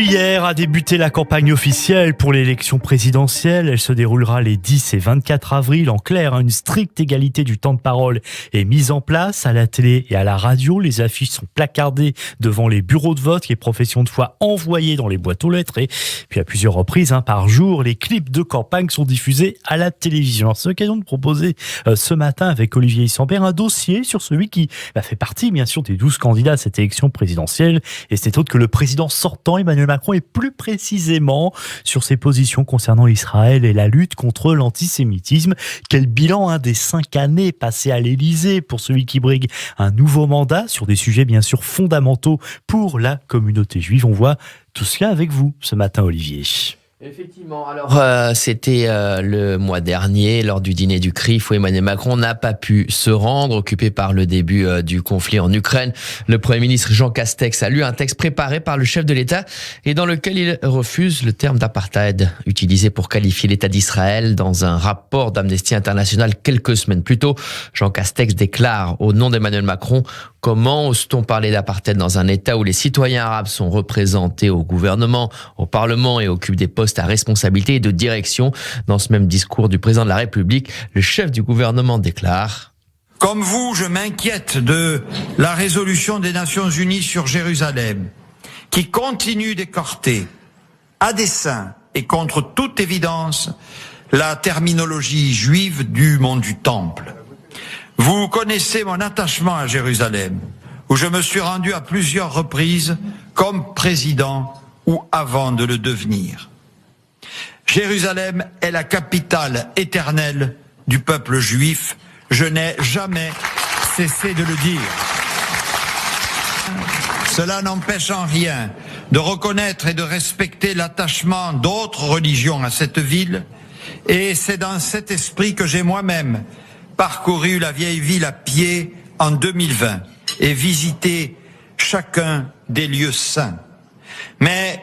Hier a débuté la campagne officielle pour l'élection présidentielle. Elle se déroulera les 10 et 24 avril. En clair, une stricte égalité du temps de parole est mise en place. À la télé et à la radio, les affiches sont placardées devant les bureaux de vote, les professions de foi envoyées dans les boîtes aux lettres. Et puis à plusieurs reprises par jour, les clips de campagne sont diffusés à la télévision. Alors, c'est l'occasion de proposer ce matin avec Olivier Issambert un dossier sur celui qui fait partie bien sûr des 12 candidats à cette élection présidentielle. Et c'est autre que le président sortant Emmanuel Macron, et plus précisément sur ses positions concernant Israël et la lutte contre l'antisémitisme. Quel bilan des 5 années passées à l'Élysée pour celui qui brigue un nouveau mandat sur des sujets bien sûr fondamentaux pour la communauté juive. On voit tout cela avec vous ce matin, Olivier. Effectivement, alors c'était le mois dernier lors du dîner du CRIF où Emmanuel Macron n'a pas pu se rendre, occupé par le début du conflit en Ukraine. Le Premier ministre Jean Castex a lu un texte préparé par le chef de l'État et dans lequel il refuse le terme d'apartheid utilisé pour qualifier l'État d'Israël. Dans un rapport d'Amnesty International quelques semaines plus tôt, Jean Castex déclare au nom d'Emmanuel Macron: comment ose-t-on parler d'apartheid dans un État où les citoyens arabes sont représentés au gouvernement, au Parlement et occupent des postes à responsabilité et de direction? Dans ce même discours du président de la République, le chef du gouvernement déclare: comme vous, je m'inquiète de la résolution des Nations Unies sur Jérusalem, qui continue d'écarter, à dessein et contre toute évidence, la terminologie juive du monde du Temple. Vous connaissez mon attachement à Jérusalem, où je me suis rendu à plusieurs reprises comme président ou avant de le devenir. Jérusalem est la capitale éternelle du peuple juif. Je n'ai jamais cessé de le dire. Cela n'empêche en rien de reconnaître et de respecter l'attachement d'autres religions à cette ville. Et c'est dans cet esprit que j'ai moi-même parcouru la vieille ville à pied en 2020 et visité chacun des lieux saints. Mais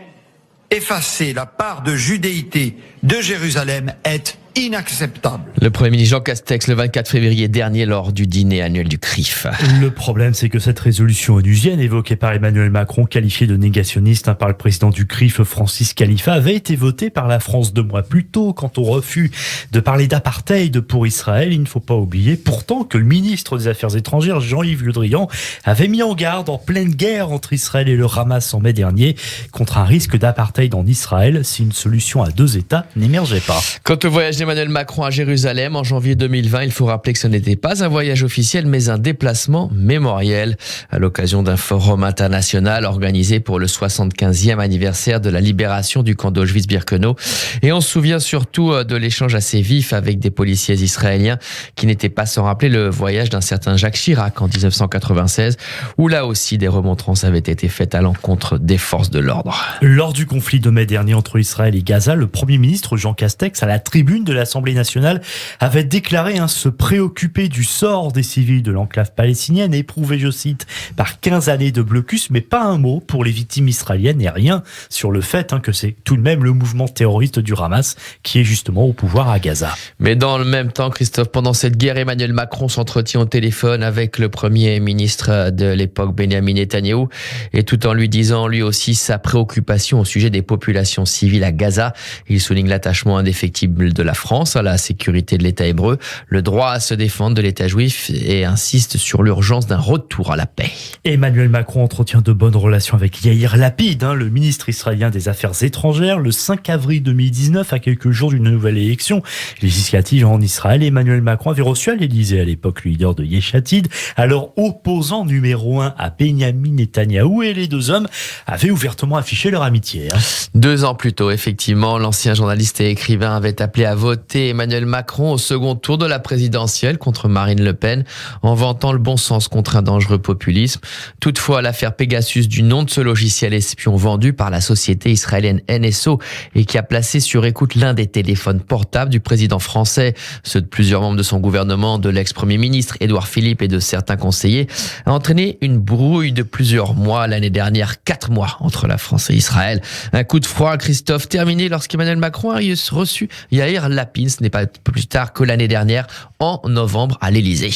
effacer la part de judéité de Jérusalem est inacceptable. Le Premier ministre Jean Castex le 24 février dernier lors du dîner annuel du CRIF. Le problème, c'est que cette résolution onusienne évoquée par Emmanuel Macron, qualifiée de négationniste par le président du CRIF, Francis Khalifa, avait été votée par la France 2 mois plus tôt. Quant au refus de parler d'apartheid pour Israël, il ne faut pas oublier pourtant que le ministre des Affaires étrangères, Jean-Yves Le Drian, avait mis en garde en pleine guerre entre Israël et le Hamas en mai dernier contre un risque d'apartheid en Israël si une solution à 2 États n'émergeait pas. Quant au voyage d'Emmanuel Macron à Jérusalem en janvier 2020, il faut rappeler que ce n'était pas un voyage officiel mais un déplacement mémoriel à l'occasion d'un forum international organisé pour le 75e anniversaire de la libération du camp d'Auschwitz-Birkenau. Et on se souvient surtout de l'échange assez vif avec des policiers israéliens qui n'étaient pas sans rappeler le voyage d'un certain Jacques Chirac en 1996 où là aussi des remontrances avaient été faites à l'encontre des forces de l'ordre. Lors du conflit de mai dernier entre Israël et Gaza, le Premier ministre Jean Castex, à la tribune de l'Assemblée nationale, avait déclaré se préoccuper du sort des civils de l'enclave palestinienne, éprouvée, je cite, par 15 années de blocus, mais pas un mot pour les victimes israéliennes et rien sur le fait que c'est tout de même le mouvement terroriste du Hamas qui est justement au pouvoir à Gaza. Mais dans le même temps, Christophe, pendant cette guerre, Emmanuel Macron s'entretient au téléphone avec le Premier ministre de l'époque, Benyamin Netanyahou, et tout en lui disant lui aussi sa préoccupation au sujet des populations civiles à Gaza. Il souligne l'attachement indéfectible de la France à la sécurité de l'État hébreu, le droit à se défendre de l'État juif et insiste sur l'urgence d'un retour à la paix. Emmanuel Macron entretient de bonnes relations avec Yair Lapid, le ministre israélien des Affaires étrangères. Le 5 avril 2019, à quelques jours d'une nouvelle élection législative en Israël, Emmanuel Macron avait reçu à l'Élysée à l'époque le leader de Yesh Atid, alors opposant numéro 1 à Benyamin Netanyahou, et les deux hommes avaient ouvertement affiché leur amitié. 2 ans plus tôt, effectivement, l'ancien journaliste et écrivain avait appelé à voter Emmanuel Macron au second tour de la présidentielle contre Marine Le Pen en vantant le bon sens contre un dangereux populisme. Toutefois, l'affaire Pegasus, du nom de ce logiciel espion vendu par la société israélienne NSO et qui a placé sur écoute l'un des téléphones portables du président français, ceux de plusieurs membres de son gouvernement, de l'ex-premier ministre Édouard Philippe et de certains conseillers, a entraîné une brouille de plusieurs mois l'année dernière, 4 mois entre la France et Israël. Un coup de froid, Christophe, terminé lorsqu'Emmanuel Macron a reçu Yair Lapid. lapine. Ce n'est pas plus tard que l'année dernière, en novembre, à l'Élysée.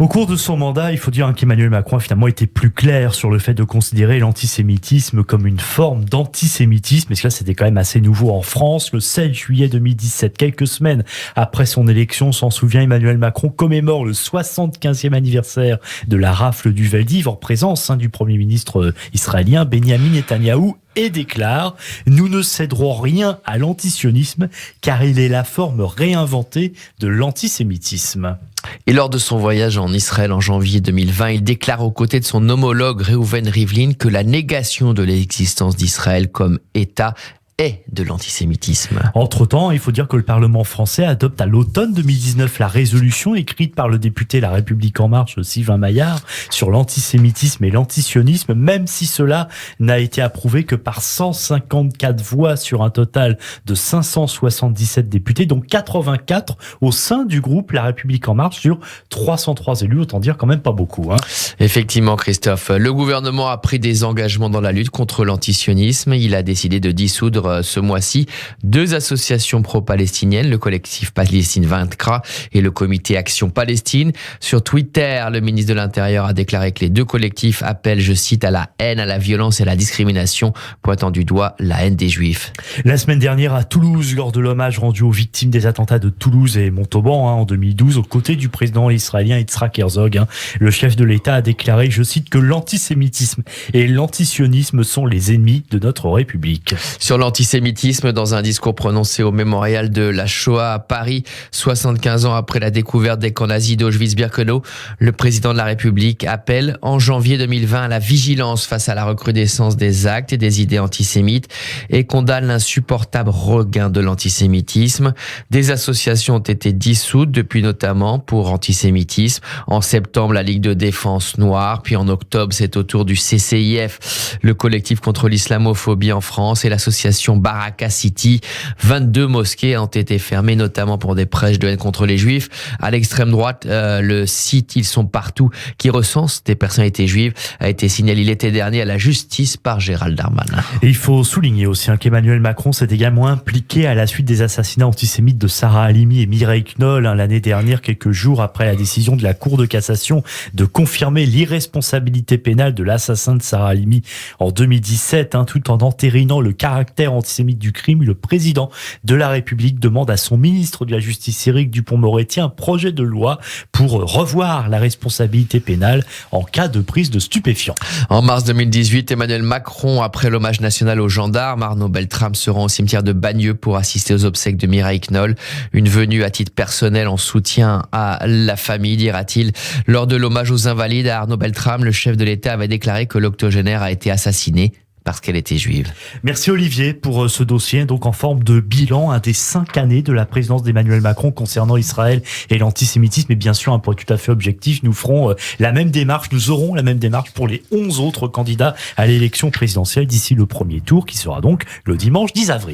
Au cours de son mandat, il faut dire qu'Emmanuel Macron a finalement été plus clair sur le fait de considérer l'antisémitisme comme une forme d'antisémitisme. Et cela, c'était quand même assez nouveau en France. Le 16 juillet 2017, quelques semaines après son élection, on s'en souvient, Emmanuel Macron commémore le 75e anniversaire de la rafle du Veldiv en présence du Premier ministre israélien Benyamin Netanyahou, et déclare « Nous ne céderons rien à l'antisionisme car il est la forme réinventée de l'antisémitisme ». Et lors de son voyage en Israël en janvier 2020, il déclare aux côtés de son homologue Reuven Rivlin que la négation de l'existence d'Israël comme État est de l'antisémitisme. Entre-temps, il faut dire que le Parlement français adopte à l'automne 2019 la résolution écrite par le député La République En Marche, Sylvain Maillard, sur l'antisémitisme et l'antisionisme, même si cela n'a été approuvé que par 154 voix sur un total de 577 députés, dont 84 au sein du groupe La République En Marche sur 303 élus, autant dire quand même pas beaucoup. Effectivement, Christophe, le gouvernement a pris des engagements dans la lutte contre l'antisionisme. Il a décidé de dissoudre ce mois-ci 2 associations pro-palestiniennes, le collectif Palestine Vaincra et le comité Action Palestine. Sur Twitter, le ministre de l'Intérieur a déclaré que les 2 collectifs appellent, je cite, à la haine, à la violence et à la discrimination, pointant du doigt la haine des Juifs. La semaine dernière à Toulouse, lors de l'hommage rendu aux victimes des attentats de Toulouse et Montauban en 2012, aux côtés du président israélien Yitzhak Herzog, le chef de l'État a déclaré, je cite, que l'antisémitisme et l'antisionisme sont les ennemis de notre République. Sur l'antisémitisme, dans un discours prononcé au mémorial de la Shoah à Paris, 75 ans après la découverte des camps nazis d'Auschwitz-Birkenau, le président de la République appelle en janvier 2020 à la vigilance face à la recrudescence des actes et des idées antisémites et condamne l'insupportable regain de l'antisémitisme. Des associations ont été dissoutes depuis, notamment pour antisémitisme. En septembre, la Ligue de défense noire, puis en octobre, c'est au tour du CCIF, le collectif contre l'islamophobie en France, et l'association Baraka City. 22 mosquées ont été fermées, notamment pour des prêches de haine contre les juifs. À l'extrême droite, le site Ils sont partout, qui recense des personnalités juives, a été signalé l'été dernier à la justice par Gérald Darmanin. Et il faut souligner aussi qu'Emmanuel Macron s'est également impliqué à la suite des assassinats antisémites de Sarah Halimi et Mireille Knoll l'année dernière, quelques jours après la décision de la Cour de cassation de confirmer l'irresponsabilité pénale de l'assassin de Sarah Halimi en 2017, tout en entérinant le caractère antisémite du crime. Le président de la République demande à son ministre de la Justice, Éric Dupond-Moretti, un projet de loi pour revoir la responsabilité pénale en cas de prise de stupéfiants. En mars 2018, Emmanuel Macron, après l'hommage national aux gendarmes, Arnaud Beltrame se rend au cimetière de Bagneux pour assister aux obsèques de Mireille Knoll. Une venue à titre personnel en soutien à la famille, dira-t-il. Lors de l'hommage aux invalides à Arnaud Beltrame, le chef de l'État avait déclaré que l'octogénaire a été assassiné parce qu'elle était juive. Merci Olivier pour ce dossier, donc en forme de bilan des 5 années de la présidence d'Emmanuel Macron concernant Israël et l'antisémitisme. Et bien sûr, pour être tout à fait objectif, nous ferons la même démarche, nous aurons la même démarche pour les 11 autres candidats à l'élection présidentielle d'ici le premier tour, qui sera donc le dimanche 10 avril.